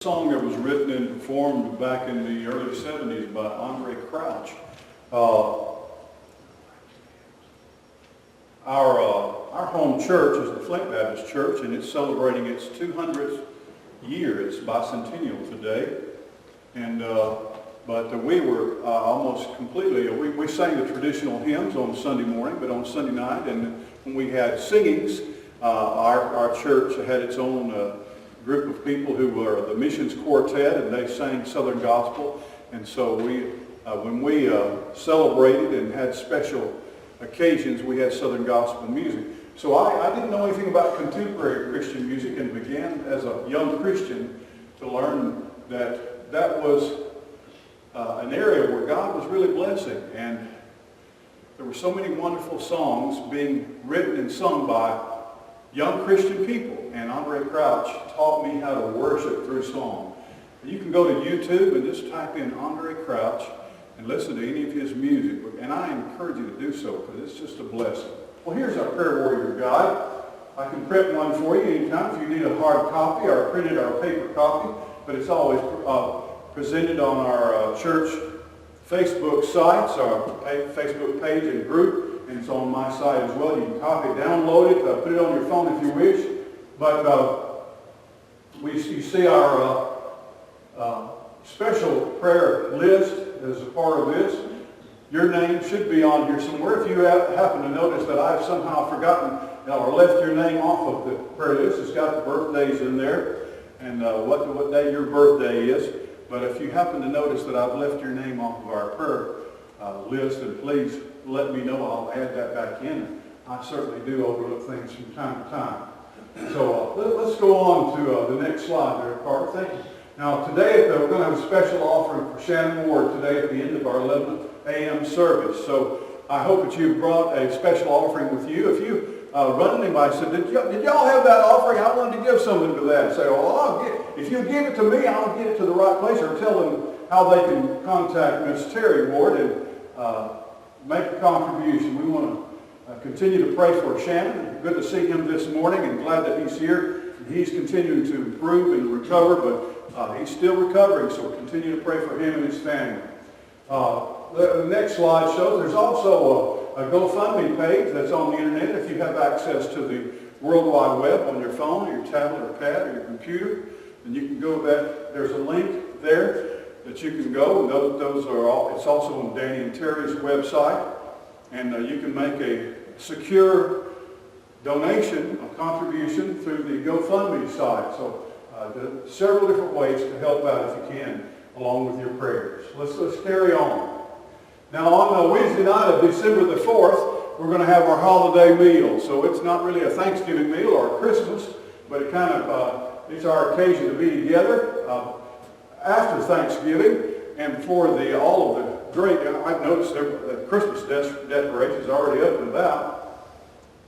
Song that was written and performed back in the early 70s by Andre Crouch. Our home church is the Flint Baptist Church, and it's celebrating its 200th year. It's bicentennial today. And but we were almost completely, we sang the traditional hymns on Sunday morning, but on Sunday night, and when we had singings, our church had its own group of people who were the missions quartet, and they sang Southern Gospel. And so when we celebrated and had special occasions, we had Southern Gospel music. So I didn't know anything about contemporary Christian music, and began as a young Christian to learn that was an area where God was really blessing. And there were so many wonderful songs being written and sung by young Christian people, and Andre Crouch taught me how to worship through song. You can go to YouTube and just type in Andre Crouch and listen to any of his music, and I encourage you to do so because it's just a blessing. Well, here's our prayer warrior guide. I can print one for you anytime if you need a hard copy or a printed or a paper copy, but it's always presented on our church Facebook sites, our Facebook page and group. And it's on my site as well. You can copy it, download it, put it on your phone if you wish. But you see our special prayer list as a part of this. Your name should be on here somewhere. If you happen to notice that I've somehow forgotten or left your name off of the prayer list, it's got the birthdays in there and what day your birthday is. But if you happen to notice that I've left your name off of our prayer list, then please let me know. I'll add that back in. I certainly do overlook things from time to time. So let's go on to the next slide there, Carter. Thank you. Now today we're going to have a special offering for Shannon Ward today at the end of our 11 a.m. service. So I hope that you brought a special offering with you. If you run anybody said, did y'all have that offering? I wanted to give something to that. Say, well, if you give it to me, I'll get it to the right place, or tell them how they can contact Miss Terry Ward and make a contribution. We want to continue to pray for Shannon. Good to see him this morning, and glad that he's here. He's continuing to improve and recover, but he's still recovering, so we'll continue to pray for him and his family. The next slide shows there's also a GoFundMe page that's on the internet. If you have access to the World Wide Web on your phone, or your tablet, or pad, or your computer, then you can go that. There's a link there that you can go. Those are all. It's also on Danny and Terry's website, and you can make a secure donation, a contribution through the GoFundMe site. So several different ways to help out if you can, along with your prayers. Let's carry on. Now on Wednesday night of December the 4th, we're going to have our holiday meal. So it's not really a Thanksgiving meal or a Christmas, but it kind of it's our occasion to be together after Thanksgiving and before all of the great. I've noticed the Christmas decorations already up and about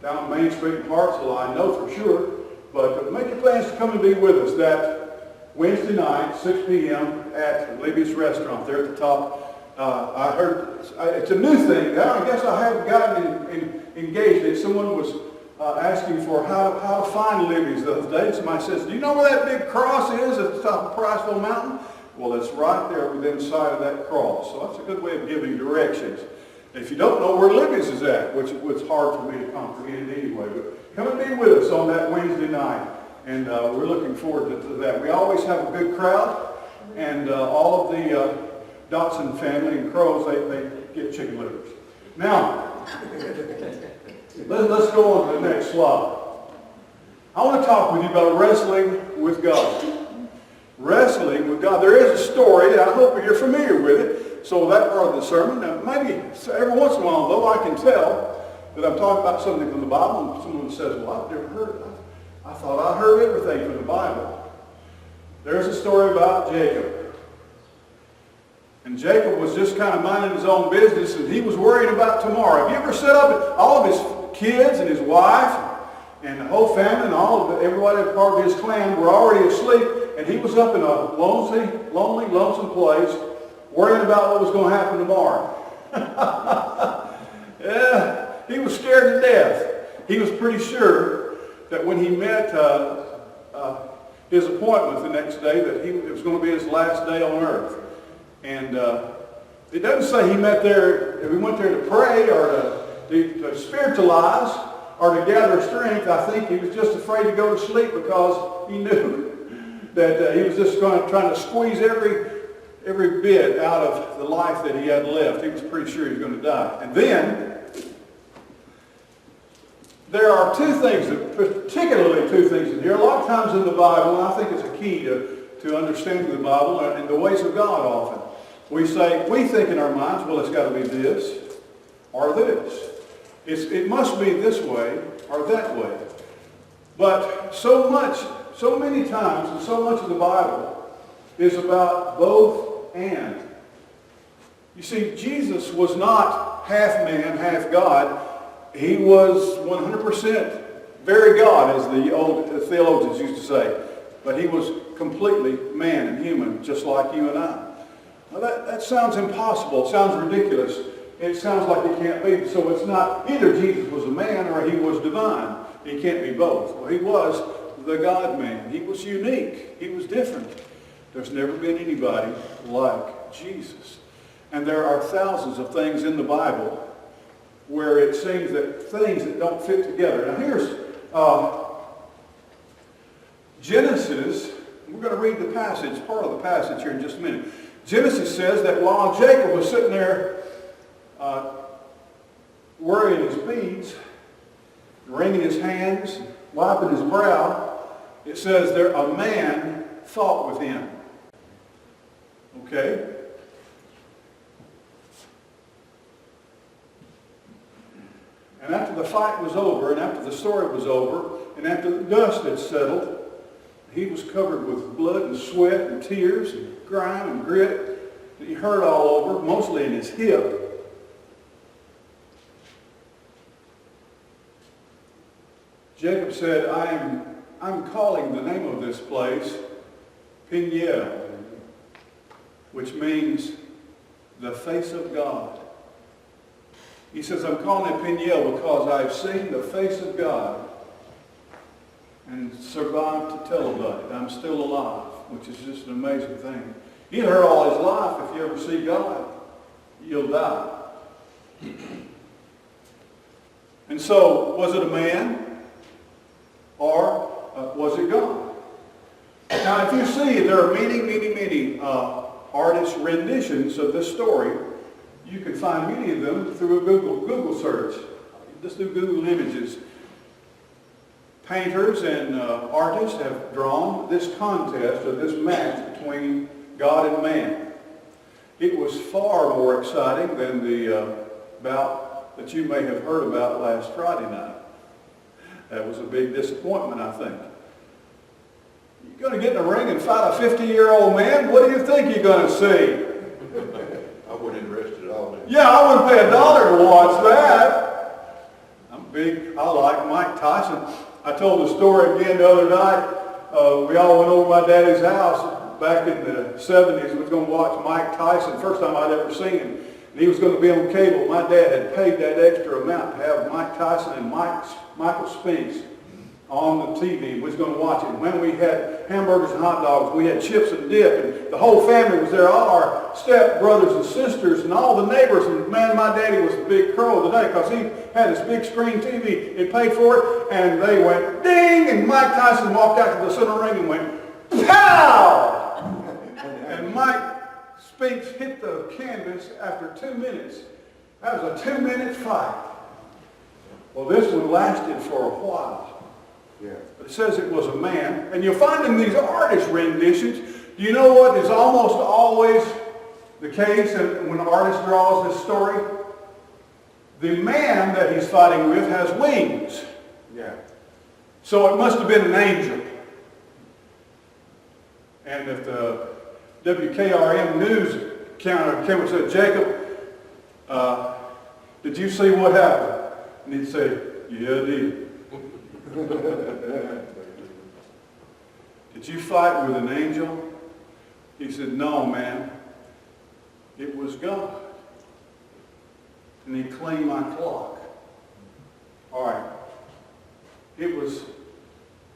down Main Street in Hartsville, I know for sure. But make your plans to come and be with us that Wednesday night, 6 p.m. at Libby's Restaurant there at the top. I heard it's a new thing now. I guess I haven't gotten engaged in it. Someone was asking for how to find Libby's the other day. Somebody says, do you know where that big cross is at the top of Priceville Mountain? Well, it's right there within sight of that cross. So that's a good way of giving directions. If you don't know where Libby's is at, which was hard for me to comprehend anyway, but come and be with us on that Wednesday night. And we're looking forward to that. We always have a good crowd, and all of the Dotson family and Crows, they get chicken livers. Now, let's go on to the next slide. I want to talk with you about wrestling with God. Wrestling with God. There is a story, and I hope you're familiar with it. So that part of the sermon, now maybe every once in a while, though, I can tell that I'm talking about something from the Bible, and someone says, well, I've never heard it. I thought I heard everything from the Bible. There's a story about Jacob. And Jacob was just kind of minding his own business, and he was worrying about tomorrow. Have you ever set up all of his kids and his wife and the whole family and everybody part of his clan were already asleep, and he was up in a lonely, lonesome place worrying about what was going to happen tomorrow? Yeah, he was scared to death. He was pretty sure that when he met his appointment the next day that it was going to be his last day on earth. And it doesn't say he went there to pray or to spiritualize or to gather strength. I think he was just afraid to go to sleep because he knew that he was just trying to squeeze every bit out of the life that he had left. He was pretty sure he was going to die. And then there are particularly two things in here. A lot of times in the Bible, and I think it's a key to understanding the Bible and the ways of God often. We think in our minds, well, it's got to be this or this. It must be this way or that way. But so many times, and so much of the Bible is about both and. You see, Jesus was not half man, half God. He was 100% very God, as the old theologians used to say. But he was completely man and human, just like you and I. Now that sounds impossible. It sounds ridiculous. It sounds like it can't be. So it's not either Jesus was a man or he was divine. He can't be both. Well, he was the God-man. He was unique. He was different. There's never been anybody like Jesus. And there are thousands of things in the Bible where it seems that things that don't fit together. Now here's Genesis. We're going to read the passage, part of the passage here in just a minute. Genesis says that while Jacob was sitting there worrying his beads, wringing his hands, wiping his brow, it says there a man fought with him. Okay? And after the fight was over, and after the story was over, and after the dust had settled, he was covered with blood and sweat and tears and grime and grit that he hurt all over, mostly in his hip. Jacob said, I'm calling the name of this place Peniel, which means the face of God. He says, I'm calling it Peniel because I've seen the face of God and survived to tell about it. I'm still alive, which is just an amazing thing. He'll hurt all his life. If you ever see God, you'll die. And so, was it a man or was it God? Now, if you see, there are many artist renditions of this story. You can find many of them through a Google search. Just do Google images. Painters and artists have drawn this contest or this match between God and man. It was far more exciting than the bout that you may have heard about last Friday night. That was a big disappointment, I think. You're going to get in the ring and fight a 50-year-old man? What do you think you're going to see? I wouldn't invest it all in. Yeah, I wouldn't pay $1 to watch that. I like Mike Tyson. I told the story again the other night. We all went over to my daddy's house back in the 70s. We was going to watch Mike Tyson, first time I'd ever seen him. And he was going to be on cable. My dad had paid that extra amount to have Mike Tyson and Michael Spinks on the TV. We was going to watch it. When we had hamburgers and hot dogs, we had chips and dip, and the whole family was there, all our step brothers and sisters and all the neighbors. And man, my daddy was a big pro of the day because he had this big screen TV. He paid for it, and they went ding, and Mike Tyson walked out to the center ring and went pow! And Mike Spinks hit the canvas after 2 minutes. That was a 2-minute fight. Well, this one lasted for a while. Yeah. But it says it was a man. And you'll find in these artist renditions, do you know what is almost always the case when an artist draws this story? The man that he's fighting with has wings. Yeah. So it must have been an angel. And if the WKRM news counter came and said, Jacob, did you see what happened? And he'd say, yeah, I did. Did you fight with an angel? He said, no, man. It was God. And he claimed my clock. All right. It was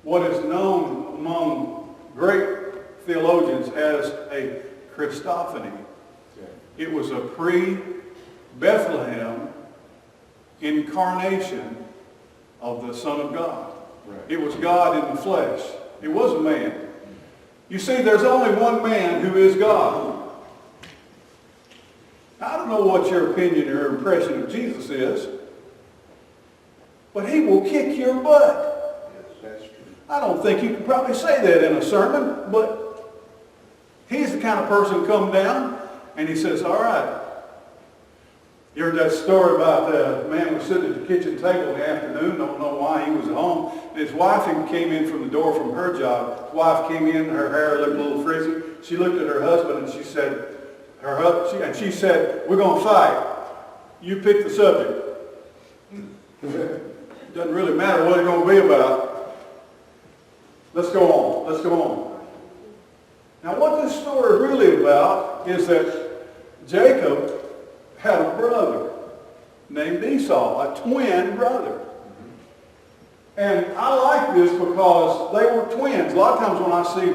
what is known among great theologians as a Christophany. It was a pre-Bethlehem incarnation of the Son of God. Right. It was God in the flesh. It was a man. You see, there's only one man who is God. I don't know what your opinion or impression of Jesus is, but he will kick your butt. Yes, that's true. I don't think you can probably say that in a sermon, but he's the kind of person who come down and he says, all right. You heard that story about the man who was sitting at the kitchen table in the afternoon, don't know why he was at home. And his wife came in from the door from her job. His wife came in, her hair looked a little frizzy. She looked at her husband and she said, we're going to fight. You pick the subject. Doesn't really matter what it's going to be about. Let's go on. Let's go on. Now what this story is really about is that Jacob had a brother named Esau, a twin brother. And I like this because they were twins. A lot of times when I see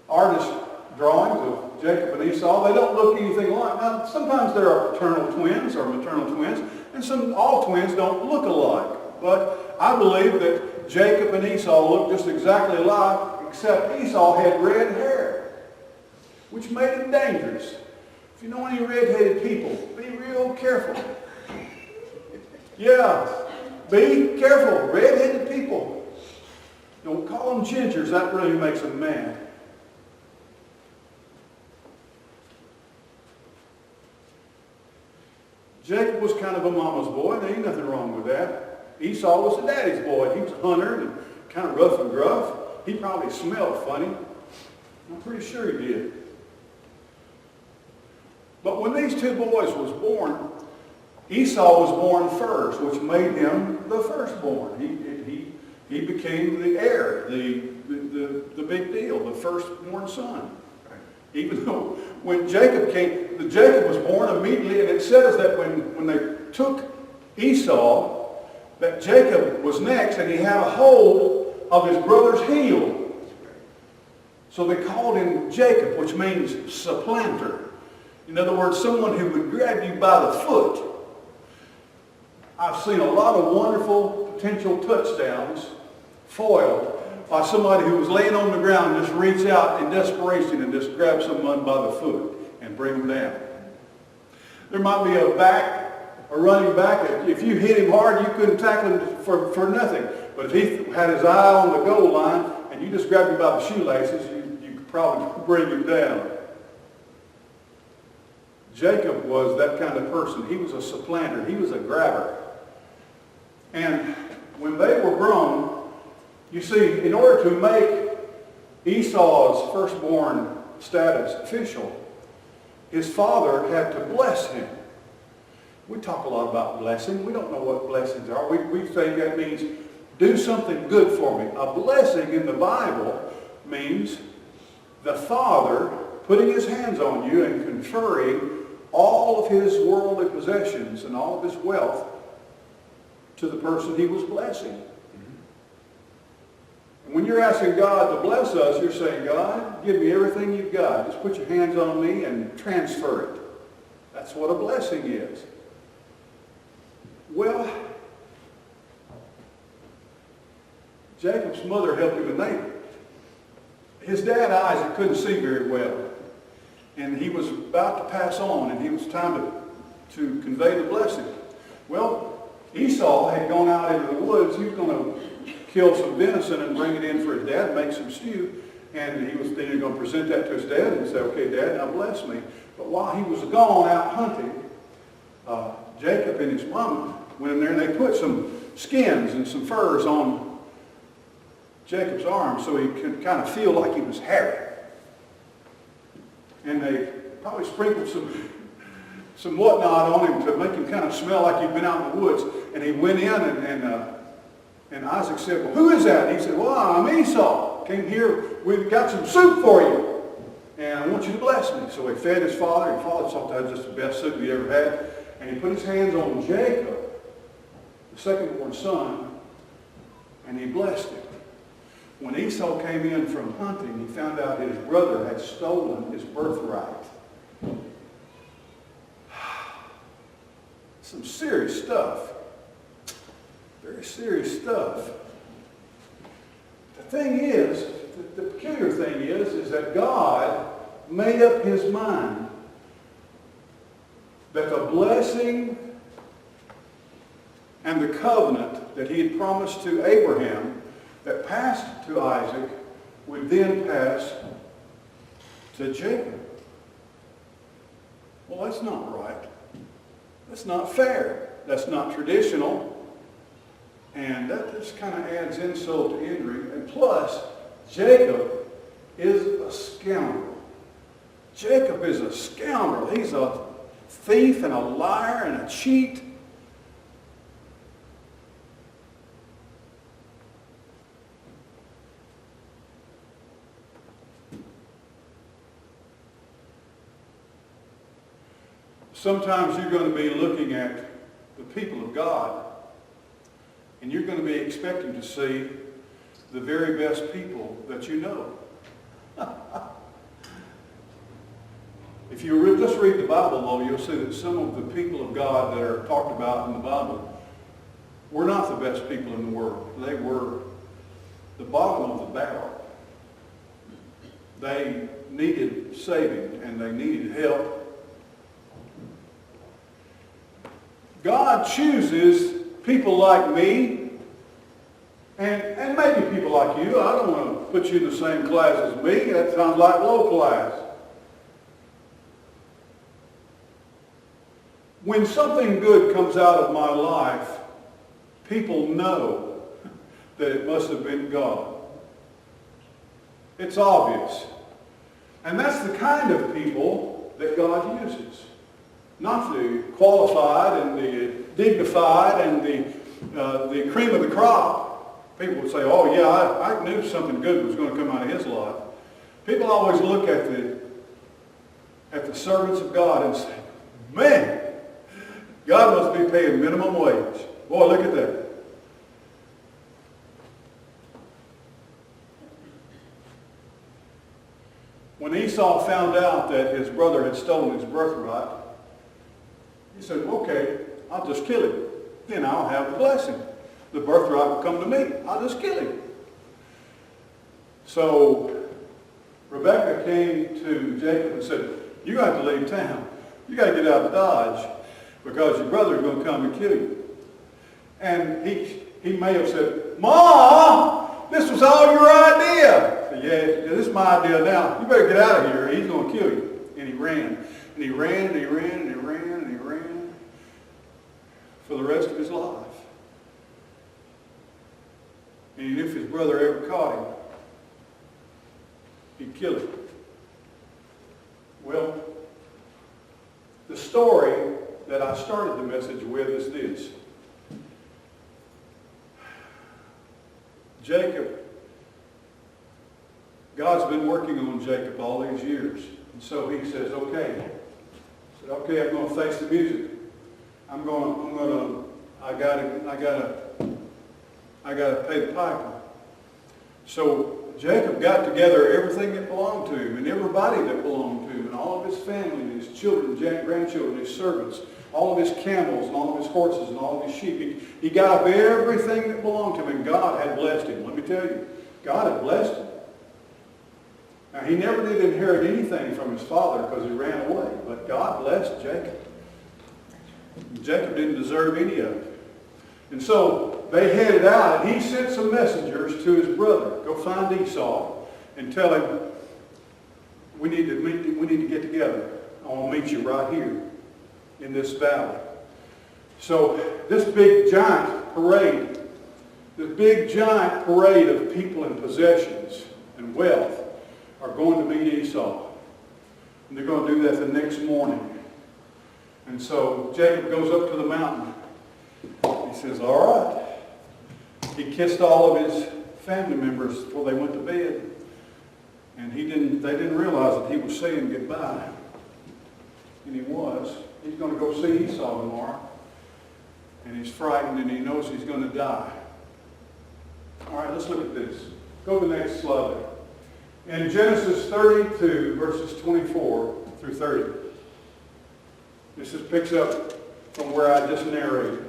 artist drawings of Jacob and Esau, they don't look anything alike. Now, sometimes there are paternal twins or maternal twins, and all twins don't look alike. But I believe that Jacob and Esau look just exactly alike, except Esau had red hair, which made him dangerous. If you know any red-headed people, be real careful. Yeah, be careful. Red-headed people. Don't call them gingers. That really makes them mad. Jacob was kind of a mama's boy. There ain't nothing wrong with that. Esau was a daddy's boy. He was a hunter and kind of rough and gruff. He probably smelled funny. I'm pretty sure he did. But when these two boys was born, Esau was born first, which made him the firstborn. He became the heir, the big deal, the firstborn son. Even though when Jacob was born immediately, and it says that when they took Esau, that Jacob was next, and he had a hold of his brother's heel. So they called him Jacob, which means supplanter. In other words, someone who would grab you by the foot. I've seen a lot of wonderful potential touchdowns foiled by somebody who was laying on the ground and just reach out in desperation and just grab someone by the foot and bring them down. There might be a running back. If you hit him hard, you couldn't tackle him for nothing. But if he had his eye on the goal line and you just grabbed him by the shoelaces, you could probably bring him down. Jacob was that kind of person. He was a supplanter. He was a grabber. And when they were grown, you see, in order to make Esau's firstborn status official, his father had to bless him. We talk a lot about blessing. We don't know what blessings are. We think that means do something good for me. A blessing in the Bible means the father putting his hands on you and conferring all of his worldly possessions and all of his wealth to the person he was blessing. And when you're asking God to bless us, you're saying, God, give me everything you've got. Just put your hands on me and transfer it. That's what a blessing is. Well, Jacob's mother helped him, and his dad, Isaac, couldn't see very well. And he was about to pass on, and it was time to convey the blessing. Well, Esau had gone out into the woods. He was going to kill some venison and bring it in for his dad and make some stew. And he was then going to present that to his dad and say, okay, Dad, now bless me. But while he was gone out hunting, Jacob and his mama went in there and they put some skins and some furs on Jacob's arm so he could kind of feel like he was hairy. And they probably sprinkled some whatnot on him to make him kind of smell like he'd been out in the woods. And he went in and Isaac said, well, who is that? And he said, well, I'm Esau. Came here, we've got some soup for you. And I want you to bless me. So he fed his father. His father thought that was just the best soup he ever had. And he put his hands on Jacob, the second-born son, and he blessed him. When Esau came in from hunting, he found out his brother had stolen his birthright. Some serious stuff. Very serious stuff. The thing is, the peculiar thing is that God made up his mind that the blessing and the covenant that he had promised to Abraham that passed to Isaac would then pass to Jacob. Well, that's not right. That's not fair. That's not traditional. And that just kind of adds insult to injury. And plus, Jacob is a scoundrel. Jacob is a scoundrel. He's a thief and a liar and a cheat. Sometimes you're going to be looking at the people of God, and you're going to be expecting to see the very best people that you know. If you just read the Bible, though, you'll see that some of the people of God that are talked about in the Bible were not the best people in the world. They were the bottom of the barrel. They needed saving, and they needed help. God chooses people like me, and maybe people like you. I don't want to put you in the same class as me. That sounds like low class. When something good comes out of my life, people know that it must have been God. It's obvious. And that's the kind of people that God uses. Not the qualified and the dignified and the cream of the crop. People would say, oh yeah, I knew something good was going to come out of his life. People always look at the servants of God and say, man, God must be paying minimum wage. Boy, look at that. When Esau found out that his brother had stolen his birthright, he said, okay, I'll just kill him. Then I'll have the blessing. The birthright will come to me. I'll just kill him. So Rebekah came to Jacob and said, you got to leave town. You got to get out of Dodge because your brother's going to come and kill you. And he may have said, Ma, this was all your idea. I said, yeah, this is my idea now. You better get out of here. He's going to kill you. And he ran. And he ran and he ran and he ran and he ran for the rest of his life. And if his brother ever caught him, he'd kill him. Well, the story that I started the message with is this. Jacob, God's been working on Jacob all these years. And so he says, okay. He said, okay, I'm going to face the music. I gotta pay the piper. So Jacob got together everything that belonged to him and everybody that belonged to him and all of his family and his children, grandchildren, his servants, all of his camels and all of his horses and all of his sheep. He got up everything that belonged to him, and God had blessed him. Let me tell you, God had blessed him. Now, he never did inherit anything from his father because he ran away, but God blessed Jacob. Jacob didn't deserve any of it. And so they headed out, and he sent some messengers to his brother. Go find Esau and tell him, we need to get together. I want to meet you right here in this valley. So this big giant parade of people and possessions and wealth are going to meet Esau. And they're going to do that the next morning. And so Jacob goes up to the mountain. He says, all right. He kissed all of his family members before they went to bed. And they didn't realize that he was saying goodbye. And he was. He's going to go see Esau tomorrow. And he's frightened and he knows he's going to die. All right, let's look at this. Go to the next slide there. In Genesis 32, verses 24 through 30. This picks up from where I just narrated.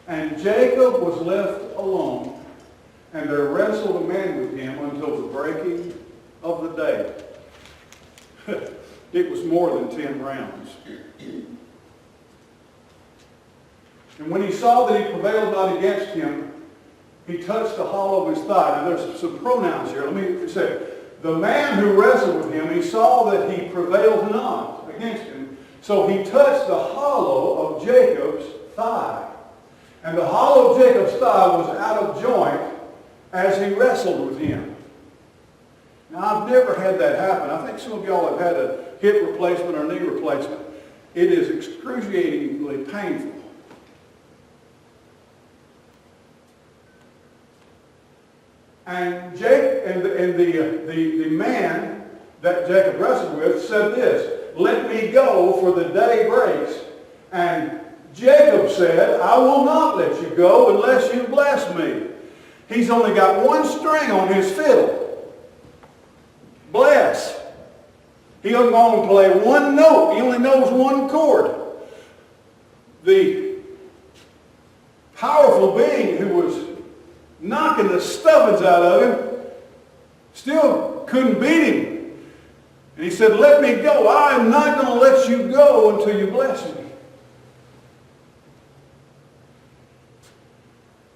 And Jacob was left alone, and there wrestled a man with him until the breaking of the day. It was more than 10 rounds. And when he saw that he prevailed not against him, he touched the hollow of his thigh. Now there's some pronouns here. Let me say, the man who wrestled with him, he saw that he prevailed not against him. So he touched the hollow of Jacob's thigh. And the hollow of Jacob's thigh was out of joint as he wrestled with him. Now I've never had that happen. I think some of y'all have had a hip replacement or knee replacement. It is excruciatingly painful. And the man that Jacob wrestled with said this, "Let me go, for the day breaks." And Jacob said, "I will not let you go unless you bless me." He's only got one string on his fiddle. Bless. He only going to play one note. He only knows one chord. The powerful being who was knocking the stuffings out of him still couldn't beat him. And he said, "Let me go. I am not going to let you go until you bless me."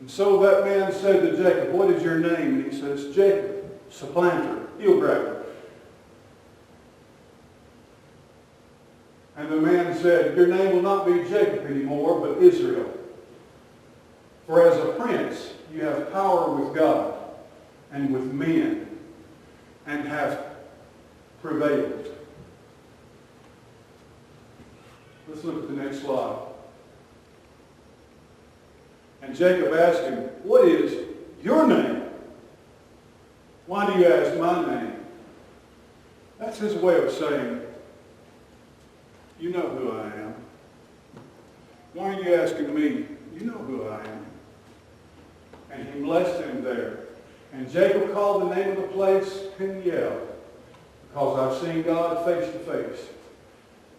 And so that man said to Jacob, "What is your name?" And he says, "Jacob, supplanter, heel grabber." And the man said, "Your name will not be Jacob anymore, but Israel. For as a prince you have power with God and with men, and have prevailed." Let's look at the next slide. And Jacob asked him, "What is your name?" "Why do you ask my name?" That's his way of saying, "You know who I am." "Why are you asking me?" "You know who I am." And he blessed him there. And Jacob called the name of the place Peniel, because I've seen God face to face,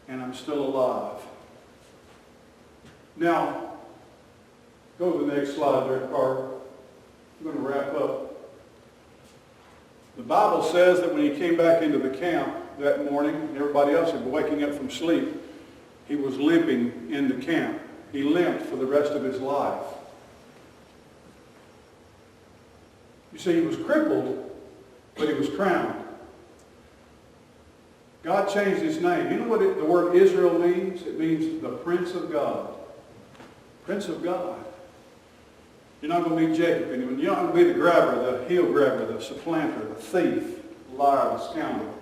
and I'm still alive. Now, go to the next slide there, Carter. I'm going to wrap up. The Bible says that when he came back into the camp that morning, and everybody else had been waking up from sleep, he was limping into camp. He limped for the rest of his life. You see, he was crippled, but he was crowned. God changed his name. You know what the word Israel means? It means the Prince of God. Prince of God. You're not going to be Jacob anymore. You're not going to be the grabber, the heel grabber, the supplanter, the thief, the liar, the scoundrel.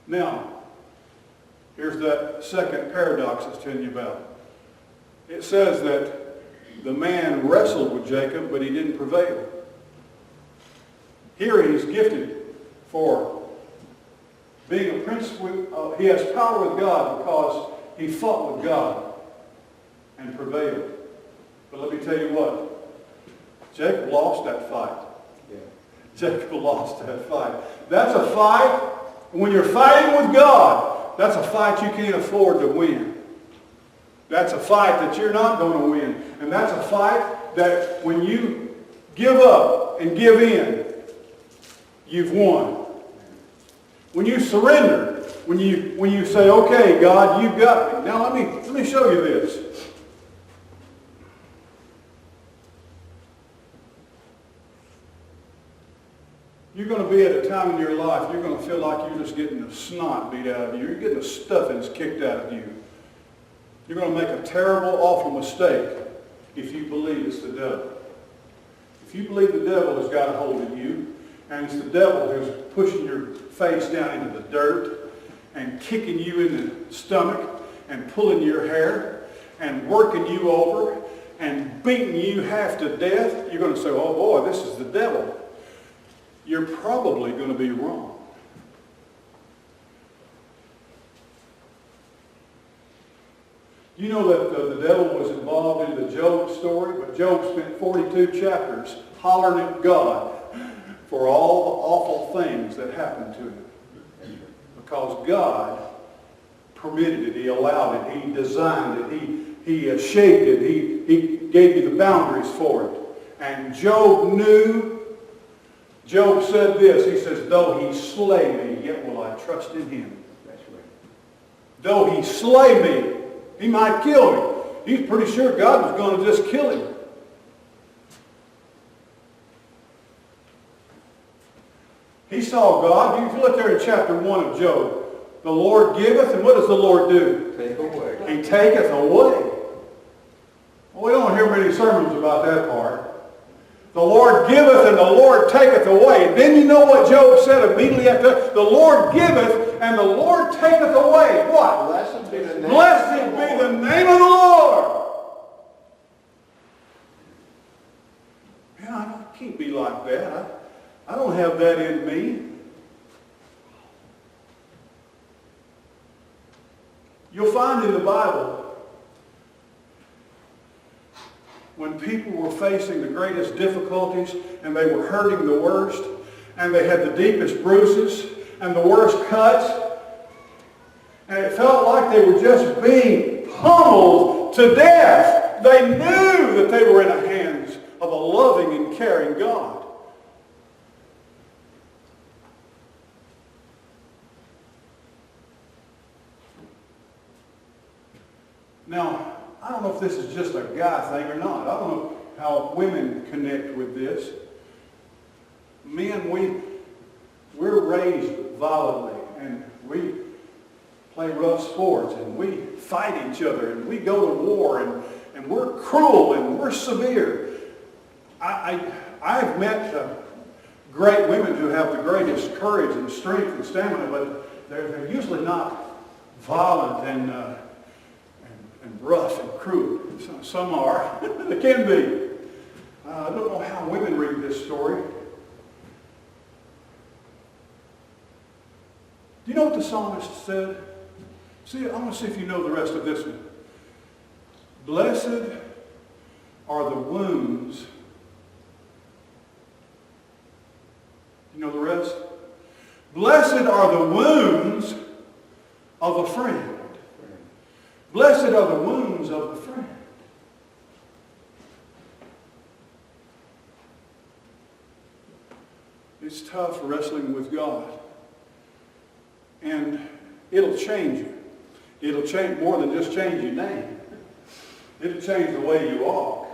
Now, here's that second paradox I was telling you about. It says that the man wrestled with Jacob, but he didn't prevail. Here he's gifted for being a prince. He has power with God because he fought with God and prevailed. But let me tell you what, Jacob lost that fight. Yeah. Jacob lost that fight. That's a fight, when you're fighting with God, that's a fight you can't afford to win. That's a fight that you're not going to win. And that's a fight that when you give up and give in, you've won. When you surrender, when you say, "Okay, God, you've got me." Now let me show you this. You're going to be at a time in your life, you're going to feel like you're just getting the snot beat out of you. You're getting the stuffings kicked out of you. You're going to make a terrible, awful mistake if you believe it's the devil. If you believe the devil has got a hold of you, and it's the devil who's pushing your face down into the dirt and kicking you in the stomach and pulling your hair and working you over and beating you half to death, you're going to say, "Oh boy, this is the devil." You're probably going to be wrong. You know that the devil was involved in the Job story, but Job spent 42 chapters hollering at God for all the awful things that happened to him. Because God permitted it, He allowed it, He designed it, He shaped it, He gave you the boundaries for it. And Job knew, Job said this, he says, though He slay me, yet will I trust in Him. That's right. Though He slay me, He might kill me. He's pretty sure God was going to just kill him. He saw God. If you look there in chapter 1 of Job, the Lord giveth, and what does the Lord do? Take away. He taketh away. Well, we don't hear many sermons about that part. The Lord giveth and the Lord taketh away. And then you know what Job said immediately after that? The Lord giveth and the Lord taketh away. What? Blessed be the name, Blessed be the name of the Lord. Man, I can't be like that. I don't have that in me. You'll find in the Bible, when people were facing the greatest difficulties and they were hurting the worst and they had the deepest bruises and the worst cuts, and it felt like they were just being pummeled to death, they knew that they were in the hands of a loving and caring God. Now, I don't know if this is just a guy thing or not. I don't know how women connect with this. Men, we're raised violently, and we play rough sports, and we fight each other, and we go to war, and we're cruel, and we're severe. I've met great women who have the greatest courage and strength and stamina, but they're usually not violent and rough and cruel. Some are. They can be. I don't know how women read this story. Do you know what the psalmist said? See, I want to see if you know the rest of this one. Blessed are the wounds. You know the rest? Blessed are the wounds of a friend. Blessed are the wounds of the friend. It's tough wrestling with God. And it'll change you. It'll change more than just change your name. It'll change the way you walk.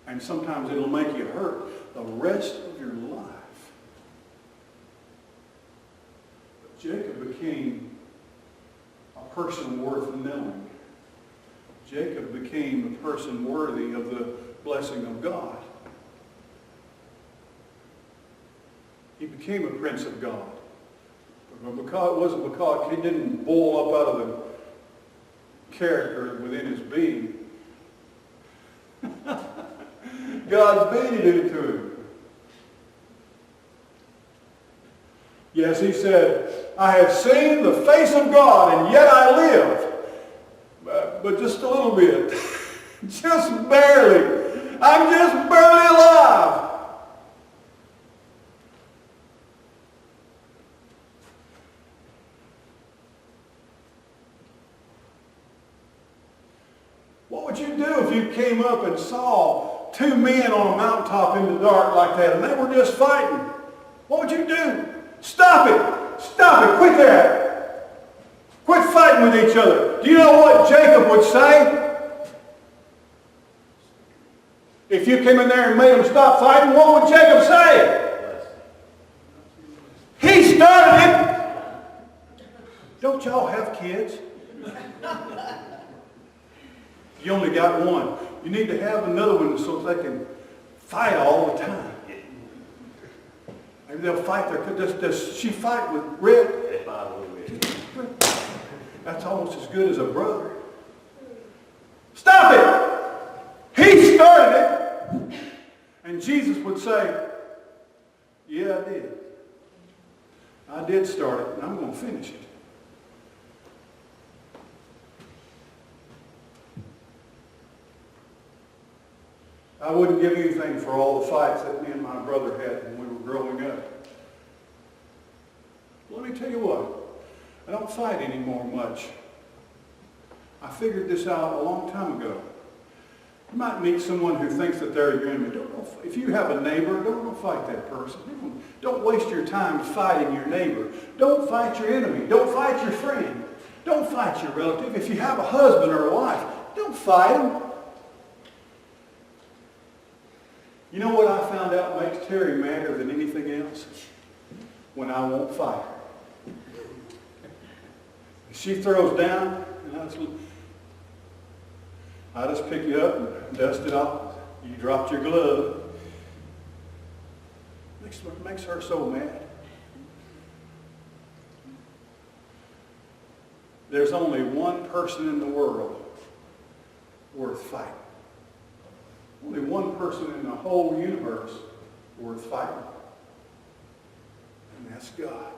And sometimes it'll make you hurt the rest of your life. But Jacob became a person worth knowing. Jacob became a person worthy of the blessing of God. He became a prince of God. But because, it wasn't because he didn't boil up out of the character within his being. God made it into him. Yes, he said, I have seen the face of God, and yet I live. But just a little bit. Just barely. I'm just barely alive. What would you do if you came up and saw two men on a mountaintop in the dark like that, and they were just fighting? What would you do? Stop it! Stop it! Quit that! Quit fighting with each other. Do you know what Jacob would say? If you came in there and made them stop fighting, what would Jacob say? He started it! Don't y'all have kids? You only got one. You need to have another one so they can fight all the time. Maybe they'll fight does she fight with Red? They fight a little bit. That's almost as good as a brother. Stop it! He started it. And Jesus would say, yeah, I did. I did start it, and I'm going to finish it. I wouldn't give anything for all the fights that me and my brother had when we were growing up. Let me tell you what, I don't fight anymore much. I figured this out a long time ago. You might meet someone who thinks that they're your enemy. If you have a neighbor, don't fight that person. Don't waste your time fighting your neighbor. Don't fight your enemy. Don't fight your friend. Don't fight your relative. If you have a husband or a wife, don't fight them. You know what I found out makes Terry madder than anything else? When I won't fight her. If she throws down, and I just pick you up and dust it off. You dropped your glove. Makes her so mad. There's only one person in the world worth fighting. Only one person in the whole universe worth fighting. And that's God.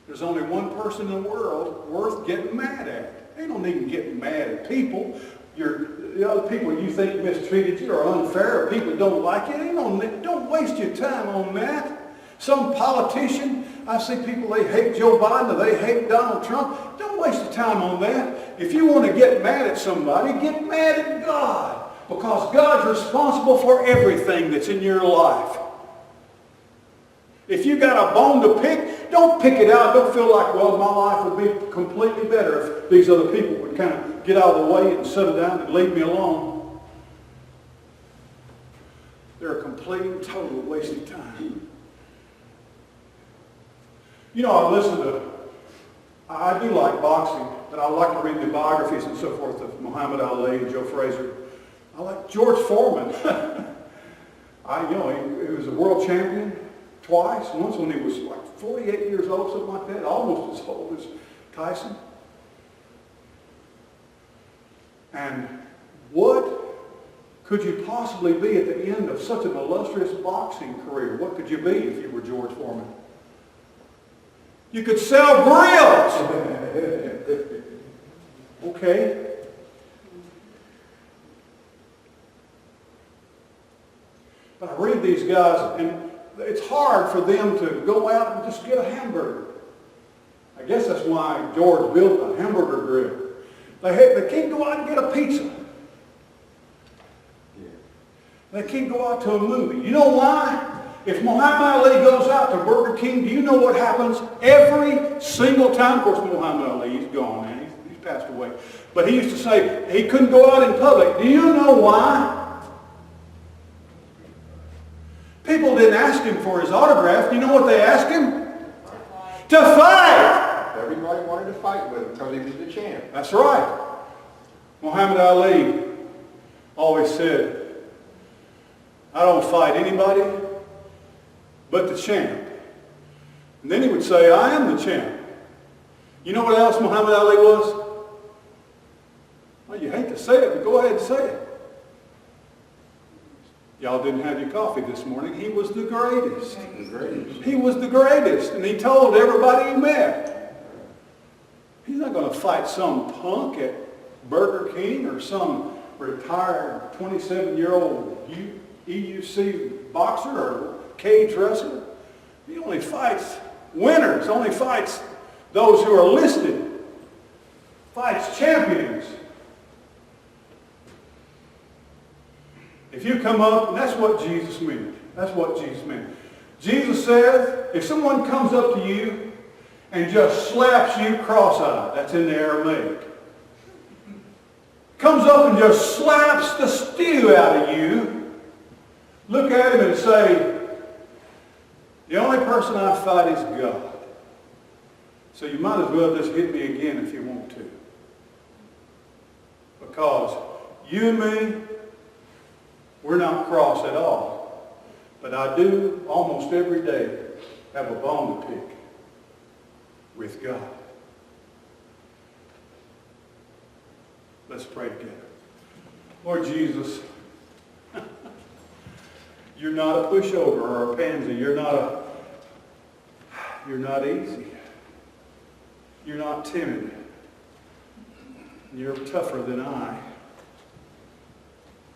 There's only one person in the world worth getting mad at. They don't even get mad at people. The other people you think mistreated you or unfair, or people don't like you, don't waste your time on that. Some politician, I see people, they hate Joe Biden or they hate Donald Trump. Don't waste your time on that. If you want to get mad at somebody, get mad at God. Because God's responsible for everything that's in your life. If you got a bone to pick, don't pick it out. Don't feel like, well, my life would be completely better if these other people would kind of get out of the way and settle down and leave me alone. They're a complete and total waste of time. You know, I do like boxing, and I like to read the biographies and so forth of Muhammad Ali and Joe Frazier. I like George Foreman. He was a world champion twice. Once when he was like 48 years old, something like that, almost as old as Tyson. And what could you possibly be at the end of such an illustrious boxing career? What could you be if you were George Foreman? You could sell grills. Okay. But I read these guys, and it's hard for them to go out and just get a hamburger. I guess that's why George built a hamburger grill. They can't go out and get a pizza. They can't go out to a movie. You know why? If Muhammad Ali goes out to Burger King, do you know what happens every single time? Of course, Muhammad Ali, he's gone now. He's passed away. But he used to say he couldn't go out in public. Do you know why? People didn't ask him for his autograph. Do you know what they asked him? To fight! Everybody wanted to fight with him because he was the champ. That's right. Muhammad Ali always said, I don't fight anybody but the champ. And then he would say, I am the champ. You know what else Muhammad Ali was? Well, you hate to say it, but go ahead and say it. Y'all didn't have your coffee this morning. He was the greatest. The greatest. He was the greatest. And he told everybody he met. He's not going to fight some punk at Burger King or some retired 27-year-old EUC boxer or cage wrestler. He only fights winners. Only fights those who are listed. Fights champions. If you come up, and that's what Jesus meant. That's what Jesus meant. Jesus says, if someone comes up to you and just slaps you cross-eyed, that's in the Aramaic, comes up and just slaps the stew out of you, look at him and say, the only person I fight is God. So you might as well just hit me again if you want to. Because you and me, we're not cross at all. But I do almost every day have a bone to pick with God. Let's pray together. Lord Jesus, you're not a pushover or a pansy. You're not easy. You're not timid. You're tougher than I.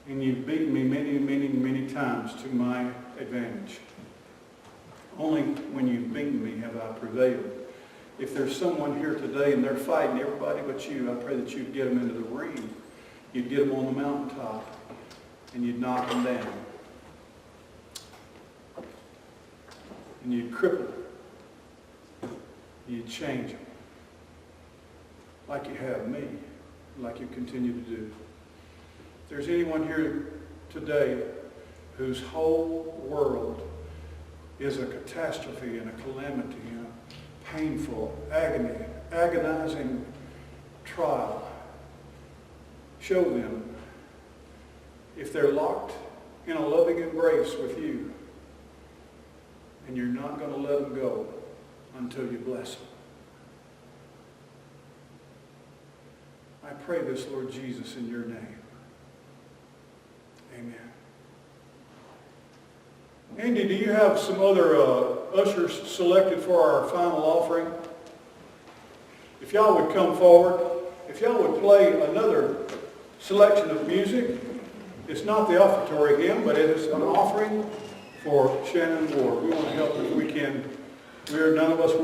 And you've beaten me many, many, many times to my advantage. Only when you've beaten me have I prevailed. If there's someone here today and they're fighting everybody but you, I pray that you'd get them into the ring. You'd get them on the mountaintop and you'd knock them down. And you'd cripple them. You'd change them. Like you have me, like you continue to do. If there's anyone here today whose whole world is a catastrophe and a calamity and a painful, agonizing trial, show them if they're locked in a loving embrace with you, and you're not going to let them go until you bless them. I pray this, Lord Jesus, in your name. Amen. Andy, do you have some other ushers selected for our final offering? If y'all would come forward, if y'all would play another selection of music. It's not the offertory hymn, but it is an offering for Shannon Ward. We want to help if we can. None of us will.